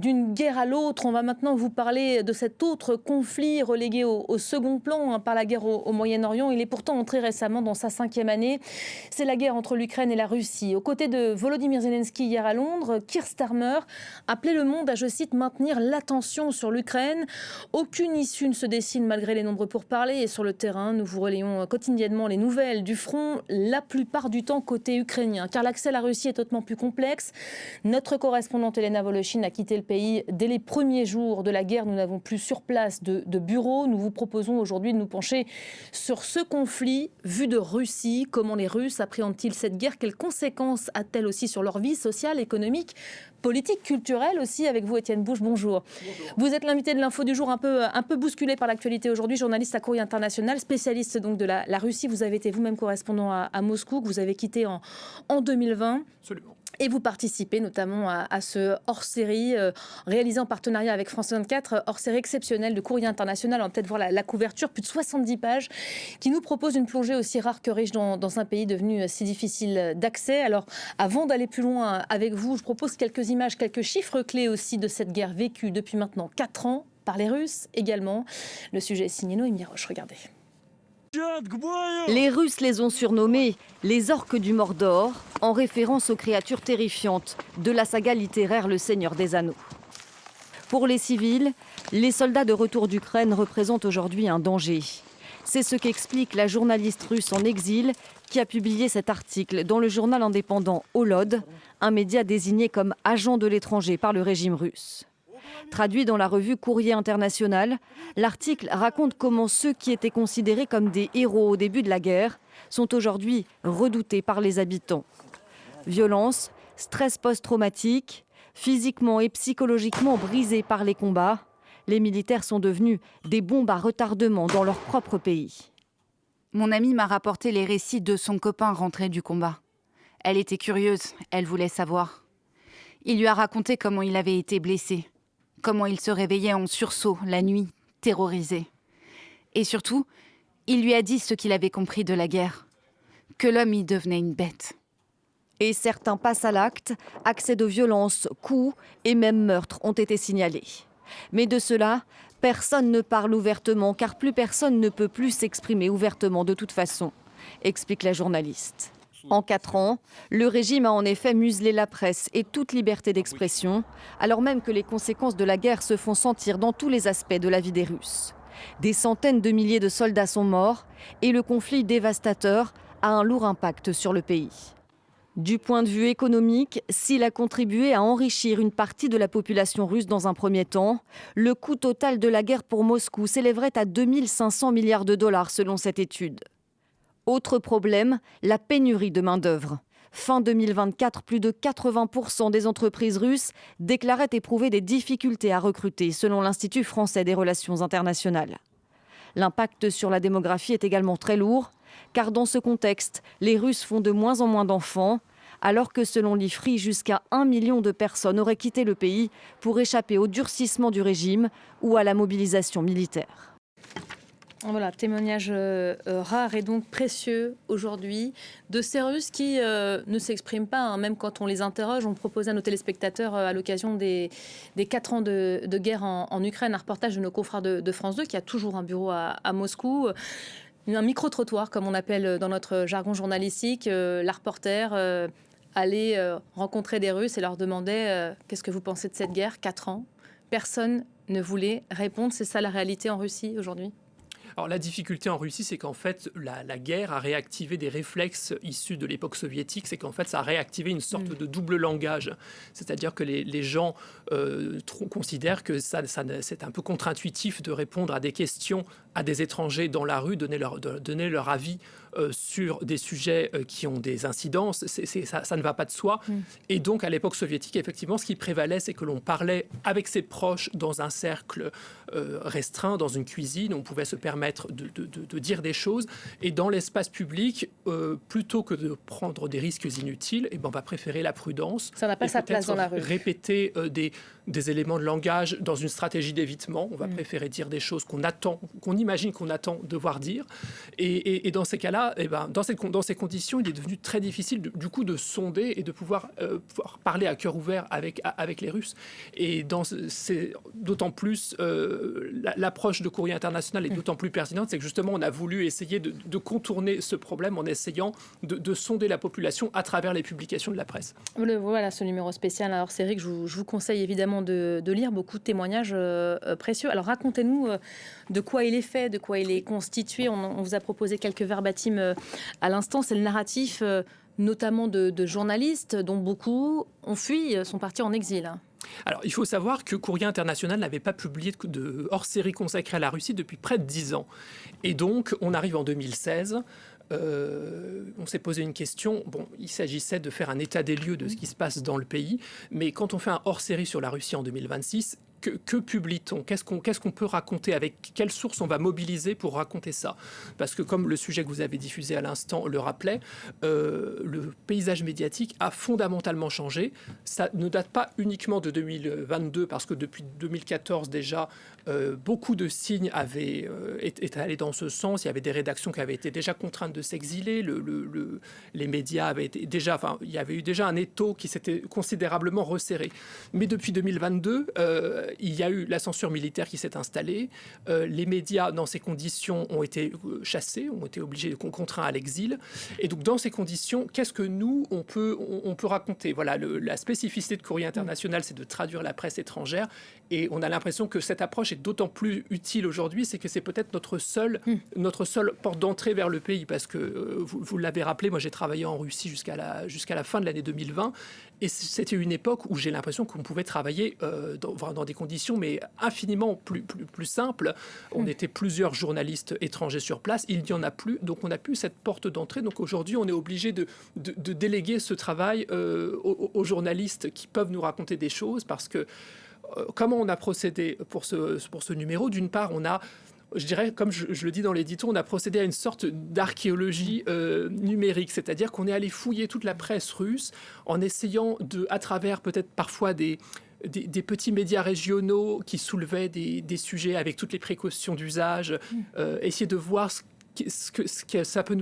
d'une guerre à l'autre. On va maintenant vous parler de cet autre conflit relégué au second plan par la guerre au Moyen-Orient. Il est pourtant entré récemment dans sa 5e année. C'est la guerre entre l'Ukraine et la Russie. Aux côtés de Volodymyr Zelensky hier à Londres, Keir Starmer appelait le monde à, je cite, maintenir l'attention sur l'Ukraine. Aucune issue ne se dessine malgré les nombreux pourparlers. Et sur le terrain, nous vous relayons quotidiennement les nouvelles du front, la plupart du temps côté ukrainien. Car l'accès à la Russie est hautement plus complexe. Notre correspondante Elena Voloshin a quitté le pays dès les premiers jours de la guerre. Nous n'avons plus sur place de bureau. Nous vous proposons aujourd'hui de nous pencher sur ce conflit vu de Russie. Comment les Russes appréhendent-ils cette guerre? Quelles conséquences a-t-elle aussi sur leur vie sociale, économique, politique, culturelle aussi? Avec vous, Étienne Bouche, bonjour. Vous êtes l'invité de l'info du jour, un peu bousculé par l'actualité aujourd'hui, journaliste à Courrier International, spécialiste donc de la Russie. Vous avez été vous-même correspondant à Moscou, que vous avez quitté en 2020. Absolument. Et vous participez notamment à ce hors-série réalisé en partenariat avec France 24, hors-série exceptionnelle de Courrier International. On va peut-être voir la couverture, plus de 70 pages, qui nous propose une plongée aussi rare que riche dans un pays devenu si difficile d'accès. Alors, avant d'aller plus loin avec vous, je propose quelques images, quelques chiffres clés aussi de cette guerre vécue depuis maintenant 4 ans par les Russes également. Le sujet est signé Noémie Roche, regardez. Les Russes les ont surnommés les orques du Mordor, en référence aux créatures terrifiantes de la saga littéraire Le Seigneur des Anneaux. Pour les civils, les soldats de retour d'Ukraine représentent aujourd'hui un danger. C'est ce qu'explique la journaliste russe en exil qui a publié cet article dans le journal indépendant Holod, un média désigné comme agent de l'étranger par le régime russe. Traduit dans la revue Courrier International, l'article raconte comment ceux qui étaient considérés comme des héros au début de la guerre sont aujourd'hui redoutés par les habitants. Violence, stress post-traumatique, physiquement et psychologiquement brisés par les combats, les militaires sont devenus des bombes à retardement dans leur propre pays. Mon amie m'a rapporté les récits de son copain rentré du combat. Elle était curieuse, elle voulait savoir. Il lui a raconté comment il avait été blessé. Comment il se réveillait en sursaut la nuit, terrorisé. Et surtout, il lui a dit ce qu'il avait compris de la guerre, que l'homme y devenait une bête. Et certains passent à l'acte, accès de violence, coups et même meurtres ont été signalés. Mais de cela, personne ne parle ouvertement, car plus personne ne peut plus s'exprimer ouvertement de toute façon, explique la journaliste. En 4 ans, le régime a en effet muselé la presse et toute liberté d'expression, alors même que les conséquences de la guerre se font sentir dans tous les aspects de la vie des Russes. Des centaines de milliers de soldats sont morts et le conflit dévastateur a un lourd impact sur le pays. Du point de vue économique, s'il a contribué à enrichir une partie de la population russe dans un premier temps, le coût total de la guerre pour Moscou s'élèverait à 2500 milliards de dollars selon cette étude. Autre problème, la pénurie de main-d'œuvre. Fin 2024, plus de 80% des entreprises russes déclaraient éprouver des difficultés à recruter, selon l'Institut français des relations internationales. L'impact sur la démographie est également très lourd, car dans ce contexte, les Russes font de moins en moins d'enfants, alors que selon l'IFRI, jusqu'à 1 million de personnes auraient quitté le pays pour échapper au durcissement du régime ou à la mobilisation militaire. Voilà, témoignage rare et donc précieux aujourd'hui de ces Russes qui ne s'expriment pas, même quand on les interroge. On proposait à nos téléspectateurs à l'occasion des 4 ans de guerre en Ukraine un reportage de nos confrères de France 2 qui a toujours un bureau à Moscou. Un micro-trottoir, comme on appelle dans notre jargon journalistique. La reporter allait rencontrer des Russes et leur demandait qu'est-ce que vous pensez de cette guerre? 4 ans. Personne ne voulait répondre. C'est ça la réalité en Russie aujourd'hui? Alors la difficulté en Russie, c'est qu'en fait, la guerre a réactivé des réflexes issus de l'époque soviétique. C'est qu'en fait, ça a réactivé une sorte de double langage. C'est-à-dire que les gens considèrent que c'est un peu contre-intuitif de répondre à des questions à des étrangers dans la rue, donner leur avis sur des sujets qui ont des incidences. Ça ne va pas de soi. Et donc, à l'époque soviétique, effectivement, ce qui prévalait, c'est que l'on parlait avec ses proches dans un cercle restreint, dans une cuisine. On pouvait se permettre de dire des choses. Et dans l'espace public, plutôt que de prendre des risques inutiles, on va préférer la prudence. Ça n'a pas sa place dans la rue. Répéter des éléments de langage dans une stratégie d'évitement. On va préférer dire des choses qu'on imagine qu'on attend devoir dire. Et dans ces cas-là, ça, dans ces conditions, il est devenu très difficile du coup de sonder et de pouvoir parler à cœur ouvert avec les Russes. Et c'est d'autant plus l'approche de Courrier International est d'autant plus pertinente, c'est que justement on a voulu essayer de contourner ce problème en essayant de sonder la population à travers les publications de la presse. Voilà ce numéro spécial. Alors c'est vrai que je vous conseille évidemment de lire beaucoup de témoignages précieux. Alors racontez-nous de quoi il est fait, de quoi il est constitué. On vous a proposé quelques verbatims à l'instant. C'est le narratif notamment de journalistes dont beaucoup ont fui, sont partis en exil. Alors, il faut savoir que Courrier International n'avait pas publié de hors-série consacrée à la Russie depuis près de 10 ans. Et donc, on arrive en 2016. On s'est posé une question. Bon, il s'agissait de faire un état des lieux de ce qui se passe dans le pays. Mais quand on fait un hors-série sur la Russie en 2026, que publie-t-on ? Qu'est-ce qu'on peut raconter ? Avec quelles sources on va mobiliser pour raconter ça ? Parce que comme le sujet que vous avez diffusé à l'instant le rappelait, le paysage médiatique a fondamentalement changé. Ça ne date pas uniquement de 2022, parce que depuis 2014 déjà, beaucoup de signes étaient allés dans ce sens. Il y avait des rédactions qui avaient été déjà contraintes de s'exiler. Les médias avaient été déjà... Enfin, il y avait eu déjà un étau qui s'était considérablement resserré. Mais depuis 2022... il y a eu la censure militaire qui s'est installée. Les médias, dans ces conditions, ont été chassés, ont été obligés, contraints à l'exil. Et donc, dans ces conditions, qu'est-ce que nous, on peut raconter ? Voilà, la spécificité de Courrier International, c'est de traduire la presse étrangère. Et on a l'impression que cette approche est d'autant plus utile aujourd'hui, c'est que c'est peut-être notre seule porte d'entrée vers le pays. Parce que, vous l'avez rappelé, moi j'ai travaillé en Russie jusqu'à la fin de l'année 2020. Et c'était une époque où j'ai l'impression qu'on pouvait travailler dans des conditions mais infiniment plus simples. On était plusieurs journalistes étrangers sur place, il n'y en a plus, donc on n'a plus cette porte d'entrée. Donc aujourd'hui, on est obligé de déléguer ce travail aux journalistes qui peuvent nous raconter des choses, parce que comment on a procédé pour ce numéro ? D'une part, on a... Je dirais, comme je le dis dans l'édito, on a procédé à une sorte d'archéologie numérique, c'est-à-dire qu'on est allé fouiller toute la presse russe en essayant à travers peut-être parfois des petits médias régionaux qui soulevaient des sujets avec toutes les précautions d'usage, essayer de voir ce que ça peut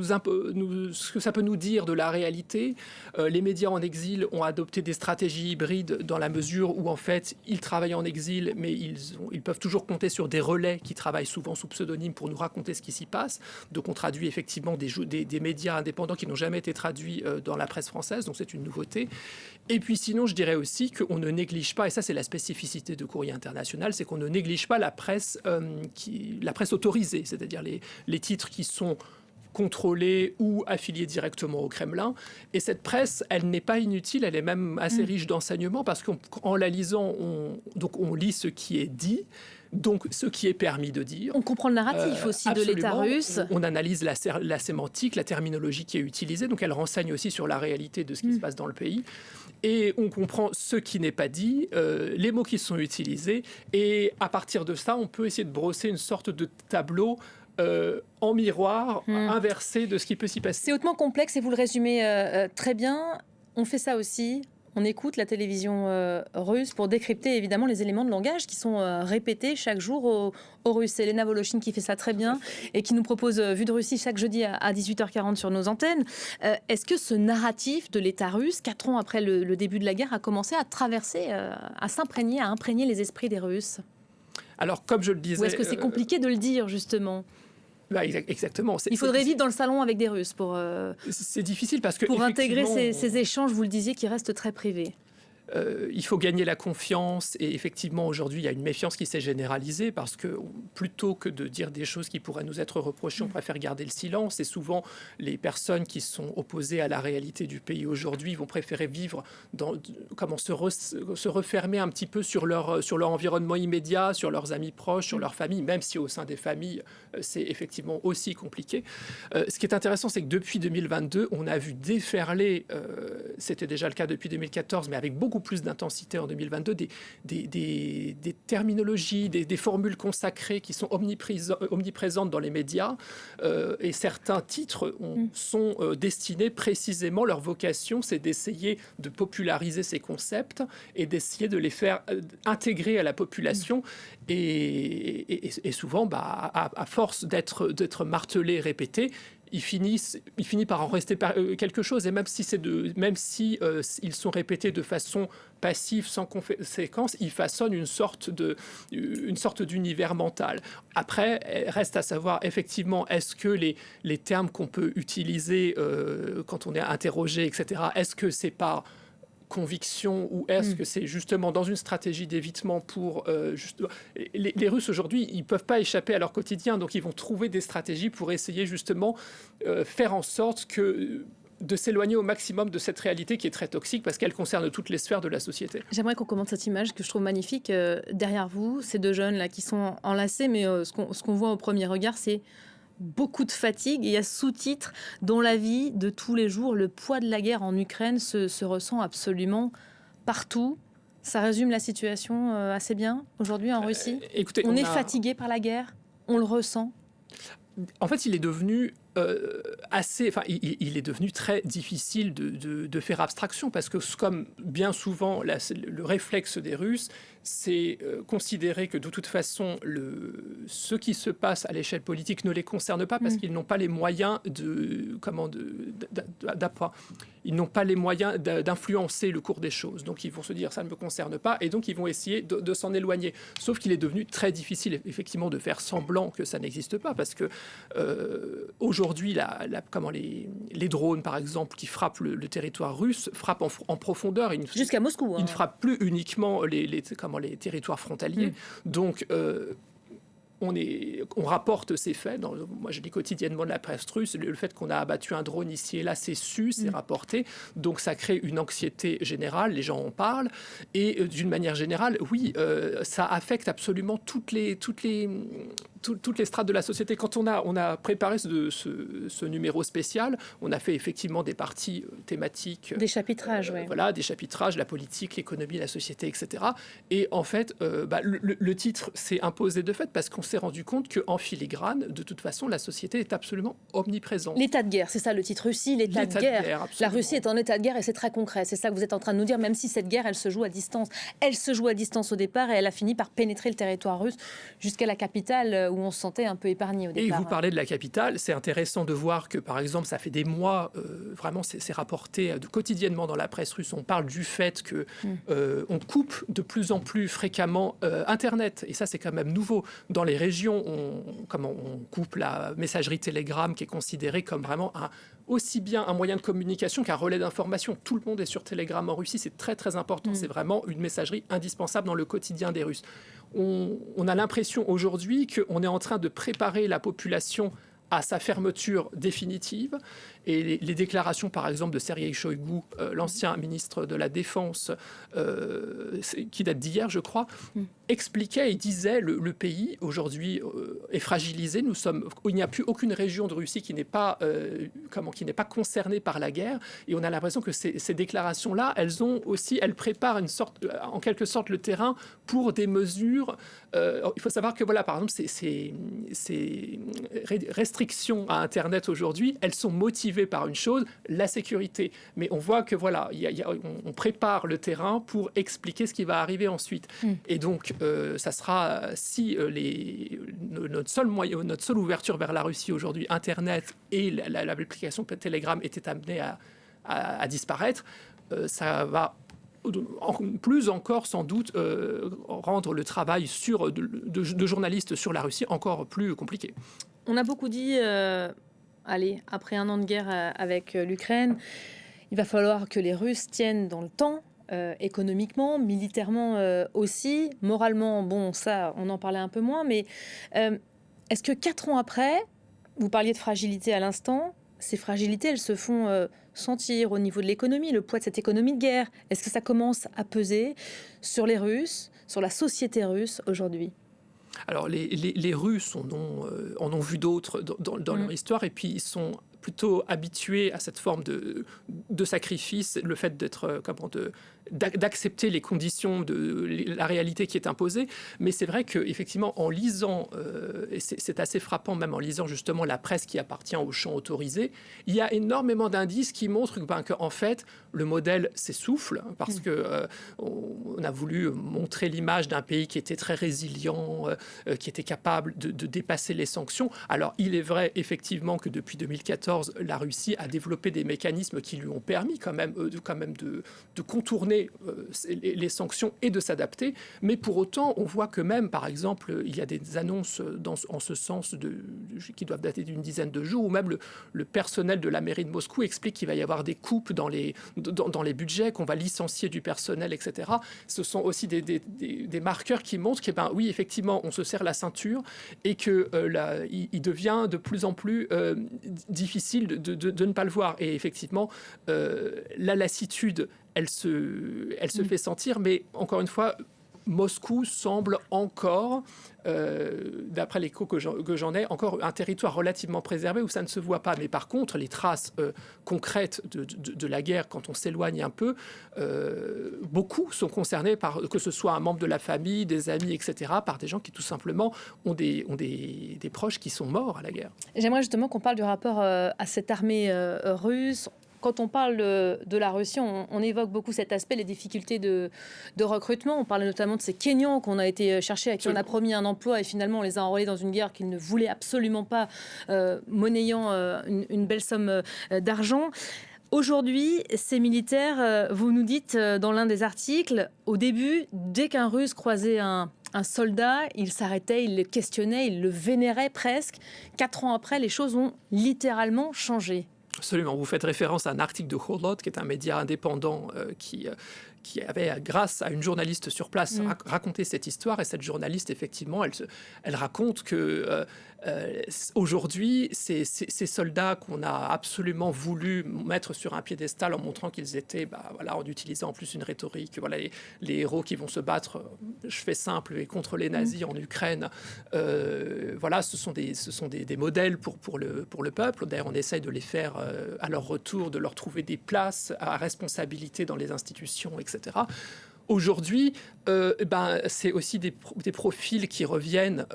nous dire de la réalité. Les médias en exil ont adopté des stratégies hybrides dans la mesure où en fait ils travaillent en exil, mais ils peuvent toujours compter sur des relais qui travaillent souvent sous pseudonyme pour nous raconter ce qui s'y passe. Donc on traduit effectivement des médias indépendants qui n'ont jamais été traduits dans la presse française, donc c'est une nouveauté. Et puis sinon, je dirais aussi qu'on ne néglige pas, et ça c'est la spécificité de Courrier International, c'est qu'on ne néglige pas la presse autorisée, c'est-à-dire les titres qui sont contrôlés ou affiliés directement au Kremlin. Et cette presse, elle n'est pas inutile, elle est même assez riche d'enseignements, parce qu'en la lisant, on lit ce qui est dit, donc ce qui est permis de dire. On comprend le narratif aussi de l'État russe. On analyse la sémantique, la terminologie qui est utilisée, donc elle renseigne aussi sur la réalité de ce qui se passe dans le pays. Et on comprend ce qui n'est pas dit, les mots qui sont utilisés, et à partir de ça, on peut essayer de brosser une sorte de tableau en miroir, inversé de ce qui peut s'y passer. C'est hautement complexe et vous le résumez très bien. On fait ça aussi. On écoute la télévision russe pour décrypter évidemment les éléments de langage qui sont répétés chaque jour aux Russes. C'est Elena Voloshin qui fait ça très bien et qui nous propose Vue de Russie chaque jeudi à 18h40 sur nos antennes. Est-ce que ce narratif de l'État russe, 4 ans après le début de la guerre, a commencé à traverser, à s'imprégner, à imprégner les esprits des Russes ? Alors, comme je le disais... Ou est-ce que c'est compliqué de le dire, justement ? Exactement. Il faudrait vivre dans le salon avec des Russes pour... C'est difficile parce que... Pour intégrer ces échanges, vous le disiez, qui restent très privés. Il faut gagner la confiance, et effectivement aujourd'hui il y a une méfiance qui s'est généralisée, parce que plutôt que de dire des choses qui pourraient nous être reprochées, on préfère garder le silence, et souvent les personnes qui sont opposées à la réalité du pays aujourd'hui vont préférer vivre se refermer un petit peu sur leur environnement immédiat, sur leurs amis proches, sur leur famille, même si au sein des familles c'est effectivement aussi compliqué. Ce qui est intéressant, c'est que depuis 2022 on a vu déferler, c'était déjà le cas depuis 2014, mais avec beaucoup plus d'intensité en 2022, des terminologies, des formules consacrées qui sont omniprésentes dans les médias, et certains titres sont destinés précisément, leur vocation c'est d'essayer de populariser ces concepts et d'essayer de les faire intégrer à la population, et souvent à force d'être martelés, répétés, il finit par en rester quelque chose. Et même si ils sont répétés de façon passive, sans conséquence, ils façonnent une sorte d'univers mental. Après, reste à savoir, effectivement, est-ce que les termes qu'on peut utiliser quand on est interrogé, etc., est-ce que c'est par conviction ou est-ce que c'est justement dans une stratégie d'évitement pour... Les Russes aujourd'hui, ils ne peuvent pas échapper à leur quotidien, donc ils vont trouver des stratégies pour essayer justement faire en sorte de s'éloigner au maximum de cette réalité qui est très toxique parce qu'elle concerne toutes les sphères de la société. J'aimerais qu'on commente cette image que je trouve magnifique. Derrière vous, ces deux jeunes là qui sont enlacés, mais ce qu'on voit au premier regard, c'est beaucoup de fatigue. Et il y a sous-titres dans la vie de tous les jours. Le poids de la guerre en Ukraine se ressent absolument partout. Ça résume la situation assez bien aujourd'hui en Russie. Écoutez, on est fatigué par la guerre, on le ressent. En fait, il est devenu il est devenu très difficile de faire abstraction parce que, comme bien souvent, le réflexe des Russes, c'est considérer que de toute façon, ce qui se passe à l'échelle politique ne les concerne pas parce qu'ils n'ont pas les moyens ils n'ont pas les moyens d'influencer le cours des choses. Donc, ils vont se dire ça ne me concerne pas et donc ils vont essayer de s'en éloigner. Sauf qu'il est devenu très difficile, effectivement, de faire semblant que ça n'existe pas parce que aujourd'hui, les drones, par exemple, qui frappent le territoire russe, frappent en profondeur. Jusqu'à Moscou. Ils ne frappent plus uniquement les territoires frontaliers. Donc, on rapporte ces faits. Moi, je lis quotidiennement de la presse russe. Le fait qu'on a abattu un drone ici et là, c'est su, c'est rapporté. Donc, ça crée une anxiété générale. Les gens en parlent. Et d'une manière générale, oui, ça affecte absolument toutes les strates de la société. Quand on a préparé ce numéro spécial, on a fait effectivement des parties thématiques. Des chapitrages, oui. Voilà, des chapitrages, la politique, l'économie, la société, etc. Et en fait, le titre s'est imposé de fait parce qu'on s'est rendu compte qu'en filigrane, de toute façon, la société est absolument omniprésente. L'état de guerre, c'est ça le titre. Russie, l'état de guerre. La Russie est en état de guerre et c'est très concret. C'est ça que vous êtes en train de nous dire, même si cette guerre, elle se joue à distance. Elle se joue à distance au départ et elle a fini par pénétrer le territoire russe jusqu'à la capitale où on se sentait un peu épargné au départ. Et vous parlez de la capitale, c'est intéressant de voir que, par exemple, ça fait des mois, vraiment, c'est rapporté quotidiennement dans la presse russe, on parle du fait que on coupe de plus en plus fréquemment Internet. Et ça, c'est quand même nouveau. Dans les régions, on coupe la messagerie Telegram, qui est considérée comme vraiment aussi bien un moyen de communication qu'un relais d'information. Tout le monde est sur Telegram en Russie, c'est très très important. C'est vraiment une messagerie indispensable dans le quotidien des Russes. On a l'impression aujourd'hui qu'on est en train de préparer la population à sa fermeture définitive. Et les déclarations, par exemple, de Sergueï Shoïgu, l'ancien ministre de la Défense, qui date d'hier, je crois, expliquait et disait le pays, aujourd'hui, est fragilisé. Il n'y a plus aucune région de Russie qui n'est pas concernée par la guerre. Et on a l'impression que ces déclarations-là, elles préparent en quelque sorte le terrain pour des mesures. Il faut savoir que, voilà, par exemple, ces restrictions à Internet aujourd'hui, elles sont motivées par une chose, la sécurité. Mais on voit que voilà, on prépare le terrain pour expliquer ce qui va arriver ensuite. Et donc, ça sera si notre seule ouverture vers la Russie aujourd'hui, Internet et l'application Telegram étaient amenées à disparaître, ça va plus encore sans doute rendre le travail de journalistes sur la Russie encore plus compliqué. On a beaucoup dit, après un an de guerre avec l'Ukraine, il va falloir que les Russes tiennent dans le temps, économiquement, militairement aussi, moralement, bon, ça, on en parlait un peu moins, mais est-ce que 4 ans après, vous parliez de fragilité à l'instant, ces fragilités, elles se font sentir au niveau de l'économie, le poids de cette économie de guerre? Est-ce que ça commence à peser sur les Russes, sur la société russe aujourd'hui? Alors, les Russes en ont vu d'autres dans leur histoire, et puis ils sont plutôt habitués à cette forme de sacrifice, le fait d'accepter les conditions de la réalité qui est imposée. Mais c'est vrai qu'effectivement, en lisant, et c'est assez frappant même en lisant justement la presse qui appartient au champ autorisé, il y a énormément d'indices qui montrent qu'en fait, le modèle s'essouffle parce que on a voulu montrer l'image d'un pays qui était très résilient, qui était capable de dépasser les sanctions. Alors, il est vrai effectivement que depuis 2014, la Russie a développé des mécanismes qui lui ont permis quand même de contourner les sanctions et de s'adapter. Mais pour autant, on voit que même, par exemple, il y a des annonces en ce sens qui doivent dater d'une dizaine de jours, où même le personnel de la mairie de Moscou explique qu'il va y avoir des coupes dans les budgets, qu'on va licencier du personnel, etc. Ce sont aussi des marqueurs qui montrent que, oui, effectivement, on se serre la ceinture et qu'il devient de plus en plus difficile de ne pas le voir. Et effectivement, la lassitude, elle se fait sentir, mais encore une fois, Moscou semble encore, d'après l'écho que j'en ai, encore un territoire relativement préservé où ça ne se voit pas. Mais par contre, les traces concrètes de la guerre, quand on s'éloigne un peu, beaucoup sont concernés par, que ce soit un membre de la famille, des amis, etc., par des gens qui tout simplement ont des proches qui sont morts à la guerre. J'aimerais justement qu'on parle du rapport à cette armée russe. Quand on parle de la Russie, on évoque beaucoup cet aspect, les difficultés de recrutement. On parle notamment de ces Kenyans qu'on a été chercher, à qui on a promis un emploi et finalement on les a enrôlés dans une guerre qu'ils ne voulaient absolument pas, monnayant une belle somme d'argent. Aujourd'hui, ces militaires, vous nous dites dans l'un des articles, au début, dès qu'un Russe croisait un soldat, il s'arrêtait, il le questionnait, il le vénérait presque. 4 ans après, les choses ont littéralement changé. Absolument. Vous faites référence à un article de Holod, qui est un média indépendant qui avait, grâce à une journaliste sur place, raconté cette histoire. Et cette journaliste, effectivement, elle raconte que aujourd'hui, ces soldats qu'on a absolument voulu mettre sur un piédestal en montrant qu'ils étaient, en utilisant en plus une rhétorique, les héros qui vont se battre, je fais simple, et contre les nazis en Ukraine, ce sont des modèles pour le peuple. D'ailleurs, on essaye de les faire à leur retour, de leur trouver des places à responsabilité dans les institutions, etc. Aujourd'hui, c'est aussi des profils qui reviennent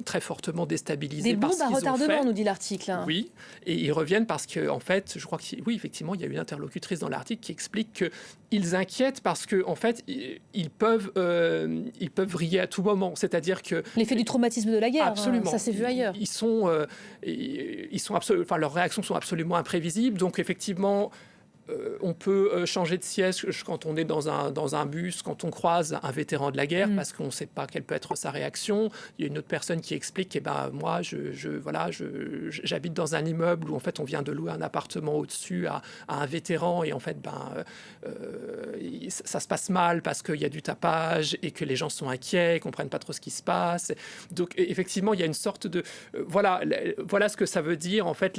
très fortement déstabilisés par ce qu'ils ont fait. Des bombes à retardement, nous dit l'article. Oui, et ils reviennent parce que, en fait, je crois que oui, effectivement, il y a une interlocutrice dans l'article qui explique qu'ils inquiètent parce que, en fait, ils peuvent vriller à tout moment. C'est-à-dire que l'effet du traumatisme de la guerre, absolument, ça s'est vu ailleurs. Leurs réactions sont absolument imprévisibles. Donc, effectivement, on peut changer de siège quand on est dans un bus, quand on croise un vétéran de la guerre, parce qu'on ne sait pas quelle peut être sa réaction. Il y a une autre personne qui explique, moi, j'habite dans un immeuble où en fait on vient de louer un appartement au-dessus à un vétéran, et en fait ça se passe mal parce qu'il y a du tapage et que les gens sont inquiets, comprennent pas trop ce qui se passe. Donc effectivement, il y a une sorte de voilà ce que ça veut dire en fait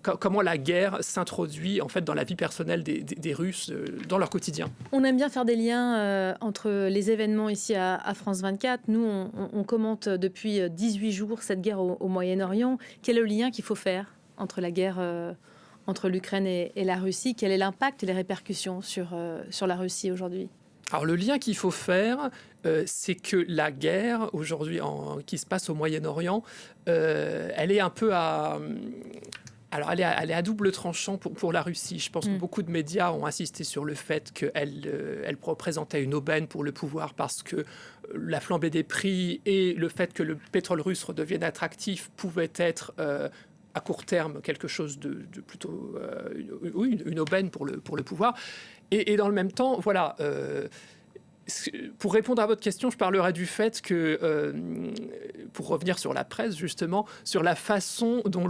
comment la guerre s'introduit en fait dans la vie personnelle des Russes, dans leur quotidien. On aime bien faire des liens entre les événements ici à France 24. Nous, on commente depuis 18 jours cette guerre au Moyen-Orient. Quel est le lien qu'il faut faire entre la guerre entre l'Ukraine et la Russie? Quel est l'impact et les répercussions sur la Russie aujourd'hui? Alors le lien qu'il faut faire, c'est que la guerre aujourd'hui qui se passe au Moyen-Orient, elle est un peu à... Alors, elle est à double tranchant pour la Russie. Je pense que beaucoup de médias ont insisté sur le fait qu'elle représentait une aubaine pour le pouvoir parce que la flambée des prix et le fait que le pétrole russe redevienne attractif pouvait être à court terme quelque chose de plutôt... une aubaine pour le pouvoir. Et dans le même temps, voilà... pour répondre à votre question, je parlerai du fait que, pour revenir sur la presse, justement, sur la façon dont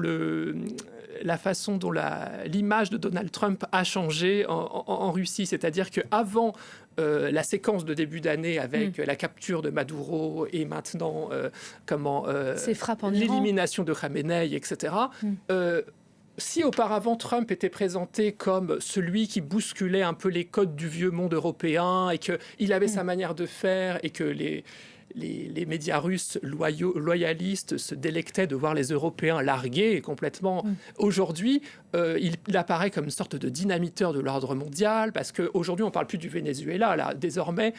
l'image de Donald Trump a changé en Russie. C'est-à-dire qu'avant la séquence de début d'année avec la capture de Maduro et maintenant l'élimination de Khamenei, etc., si auparavant Trump était présenté comme celui qui bousculait un peu les codes du vieux monde européen et qu'il avait sa manière de faire et que les médias russes loyalistes se délectaient de voir les Européens largués complètement. Aujourd'hui, il apparaît comme une sorte de dynamiteur de l'ordre mondial, parce qu'aujourd'hui, on ne parle plus du Venezuela. Là, désormais,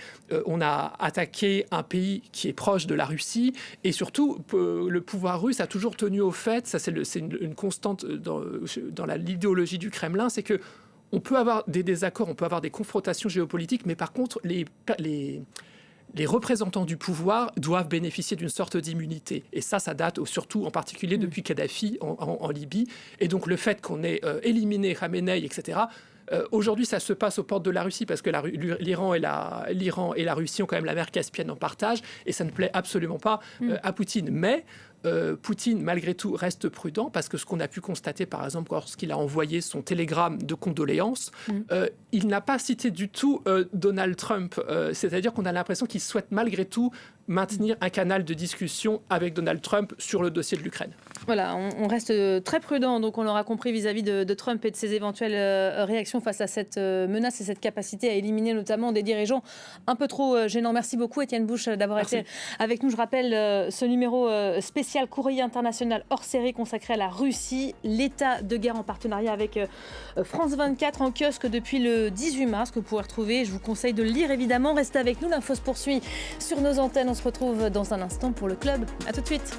on a attaqué un pays qui est proche de la Russie, et surtout, le pouvoir russe a toujours tenu au fait, ça c'est une constante dans l'idéologie du Kremlin, c'est que on peut avoir des désaccords, on peut avoir des confrontations géopolitiques, mais par contre, les représentants du pouvoir doivent bénéficier d'une sorte d'immunité. Et ça date surtout en particulier depuis Kadhafi en Libye. Et donc le fait qu'on ait éliminé Khamenei, etc., aujourd'hui, ça se passe aux portes de la Russie parce que l'Iran et la Russie ont quand même la mer Caspienne en partage, et ça ne plaît absolument pas à Poutine. Mais Poutine, malgré tout, reste prudent, parce que ce qu'on a pu constater, par exemple, lorsqu'il a envoyé son télégramme de condoléances, il n'a pas cité du tout Donald Trump. C'est-à-dire qu'on a l'impression qu'il souhaite malgré tout maintenir un canal de discussion avec Donald Trump sur le dossier de l'Ukraine. Voilà, on reste très prudent, donc on l'aura compris, vis-à-vis de Trump et de ses éventuelles réactions face à cette menace et cette capacité à éliminer notamment des dirigeants un peu trop gênants. Merci beaucoup, Étienne Bouche, d'avoir été avec nous. Je rappelle ce numéro spécial Courrier international hors série consacré à la Russie, l'état de guerre, en partenariat avec France 24, en kiosque depuis le 18 mars, que vous pourrez retrouver. Je vous conseille de le lire, évidemment. Restez avec nous, l'info se poursuit sur nos antennes. On se retrouve dans un instant pour le club. À tout de suite.